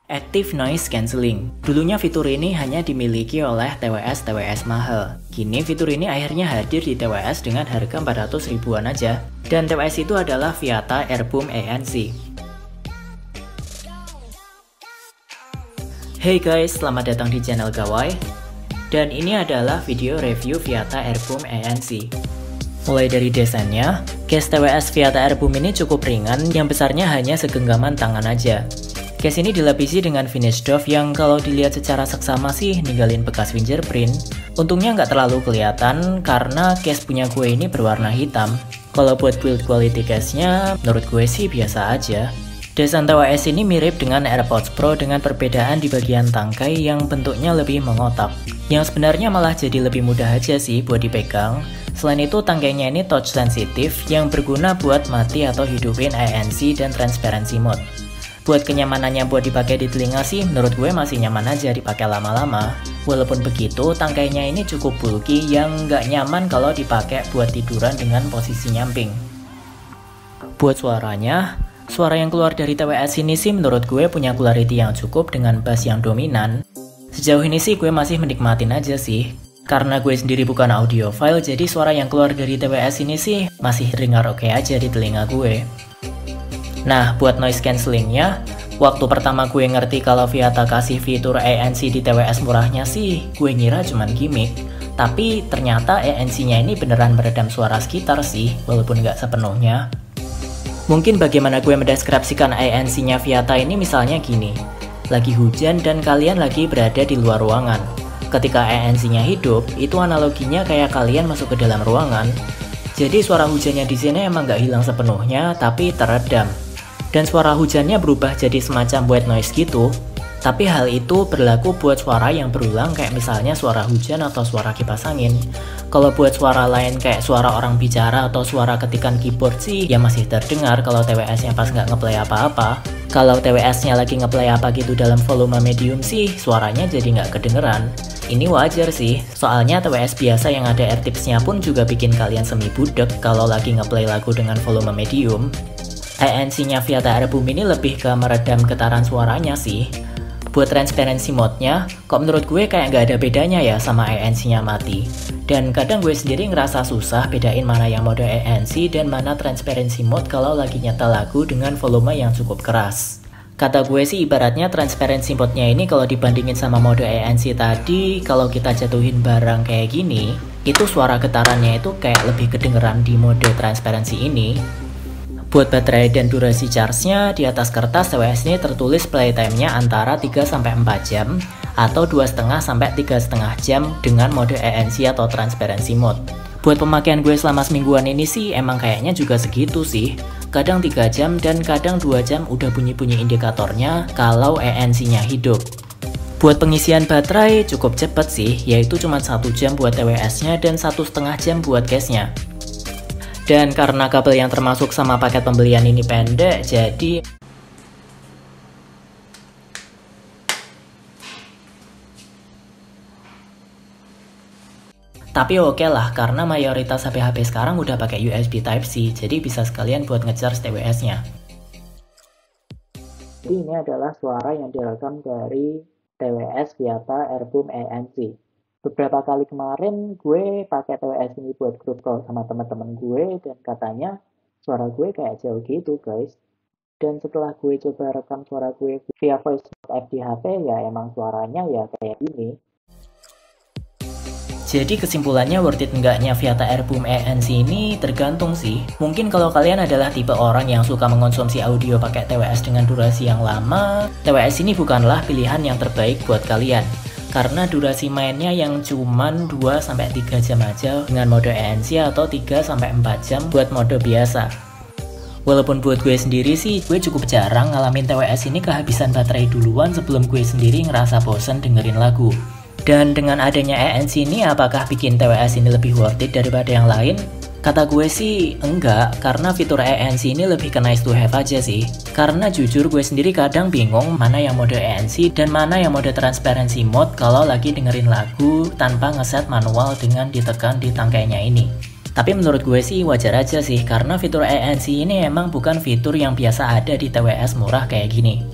Active Noise Cancelling. Dulunya fitur ini hanya dimiliki oleh TWS mahal. Kini fitur ini akhirnya hadir di TWS dengan harga 400 ribuan aja. Dan TWS itu adalah Viata Airboom ANC. Hey guys, selamat datang di channel Gawai. Dan ini adalah video review Viata Airboom ANC. Mulai dari desainnya, case TWS Viata Airboom ini cukup ringan yang besarnya hanya segenggaman tangan aja. Case ini dilapisi dengan finish doff yang kalau dilihat secara seksama sih ninggalin bekas fingerprint. Untungnya nggak terlalu kelihatan karena case punya gue ini berwarna hitam. Kalau buat build quality case-nya, menurut gue sih biasa aja. Desain TWS ini mirip dengan AirPods Pro dengan perbedaan di bagian tangkai yang bentuknya lebih mengotak. Yang sebenarnya malah jadi lebih mudah aja sih buat dipegang. Selain itu tangkainya ini touch sensitif yang berguna buat mati atau hidupin ANC dan transparency mode. Buat kenyamanannya buat dipakai di telinga sih menurut gue masih nyaman aja dipakai lama-lama. Walaupun begitu tangkainya ini cukup bulky yang nggak nyaman kalau dipakai buat tiduran dengan posisi nyamping. Buat suaranya, suara yang keluar dari TWS ini sih menurut gue punya clarity yang cukup dengan bass yang dominan. Sejauh ini sih gue masih menikmatin aja sih. Karena gue sendiri bukan audiophile, jadi suara yang keluar dari TWS ini sih masih dengar oke aja di telinga gue. Nah, buat noise cancellingnya, waktu pertama gue ngerti kalau Viata kasih fitur ANC di TWS murahnya sih, gue ngira cuman gimmick. Tapi ternyata ANC-nya ini beneran meredam suara sekitar sih, walaupun nggak sepenuhnya. Mungkin bagaimana gue mendeskripsikan ANC-nya Viata ini misalnya gini. Lagi hujan dan kalian lagi berada di luar ruangan. Ketika ANC-nya hidup, itu analoginya kayak kalian masuk ke dalam ruangan. Jadi suara hujannya di sini emang nggak hilang sepenuhnya, tapi teredam. Dan suara hujannya berubah jadi semacam white noise gitu. Tapi hal itu berlaku buat suara yang berulang kayak misalnya suara hujan atau suara kipas angin. Kalau buat suara lain kayak suara orang bicara atau suara ketikan keyboard sih ya masih terdengar kalau TWS-nya pas nggak ngeplay apa-apa. Kalau TWS-nya lagi ngeplay apa gitu dalam volume medium sih suaranya jadi nggak kedengeran. Ini wajar sih, soalnya TWS biasa yang ada AirTips-nya pun juga bikin kalian semi budek kalau lagi ngeplay lagu dengan volume medium. ANC-nya Viata Airboom ini lebih ke meredam getaran suaranya sih. Buat transparency mode-nya, kok menurut gue kayak nggak ada bedanya ya sama ANC-nya mati. Dan kadang gue sendiri ngerasa susah bedain mana yang mode ANC dan mana transparency mode kalau lagi nyetel lagu dengan volume yang cukup keras. Kata gue sih ibaratnya transparency mode-nya ini kalau dibandingin sama mode ANC tadi, kalau kita jatuhin barang kayak gini, itu suara getarannya itu kayak lebih kedengeran di mode transparency ini. Buat baterai dan durasi charge-nya, di atas kertas TWS ini tertulis playtime-nya antara 3-4 jam atau 2,5-3,5 jam dengan mode ANC atau transparency mode. Buat pemakaian gue selama semingguan ini sih emang kayaknya juga segitu sih. Kadang 3 jam dan kadang 2 jam udah bunyi-bunyi indikatornya kalau ANC-nya hidup. Buat pengisian baterai cukup cepet sih, yaitu cuma 1 jam buat TWS-nya dan 1,5 jam buat case-nya. Dan karena kabel yang termasuk sama paket pembelian ini pendek, jadi tapi oke lah, karena mayoritas HP-HP sekarang udah pakai USB Type-C, jadi bisa sekalian buat nge-charge TWS-nya. Ini adalah suara yang direkam dari TWS Viata Airboom ANC. Beberapa kali kemarin gue pakai TWS ini buat grup call sama teman-teman gue dan katanya suara gue kayak jauh gitu guys. Dan setelah gue coba rekam suara gue via voice app di HP ya emang suaranya ya kayak gini. Jadi kesimpulannya worth it enggaknya Viata Airboom ANC ini tergantung sih. Mungkin kalau kalian adalah tipe orang yang suka mengonsumsi audio pakai TWS dengan durasi yang lama, TWS ini bukanlah pilihan yang terbaik buat kalian. Karena durasi mainnya yang cuman 2-3 jam aja dengan mode ANC atau 3-4 jam buat mode biasa. Walaupun buat gue sendiri sih, gue cukup jarang ngalamin TWS ini kehabisan baterai duluan sebelum gue sendiri ngerasa bosen dengerin lagu. Dan dengan adanya ANC ini, apakah bikin TWS ini lebih worth it daripada yang lain? Kata gue sih enggak, karena fitur ANC ini lebih ke nice to have aja sih. Karena jujur gue sendiri kadang bingung mana yang mode ANC dan mana yang mode transparency mode kalau lagi dengerin lagu tanpa ngeset manual dengan ditekan di tangkainya ini. Tapi menurut gue sih wajar aja sih, karena fitur ANC ini emang bukan fitur yang biasa ada di TWS murah kayak gini.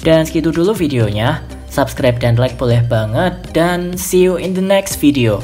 Dan segitu dulu videonya. Subscribe dan like boleh banget, dan see you in the next video.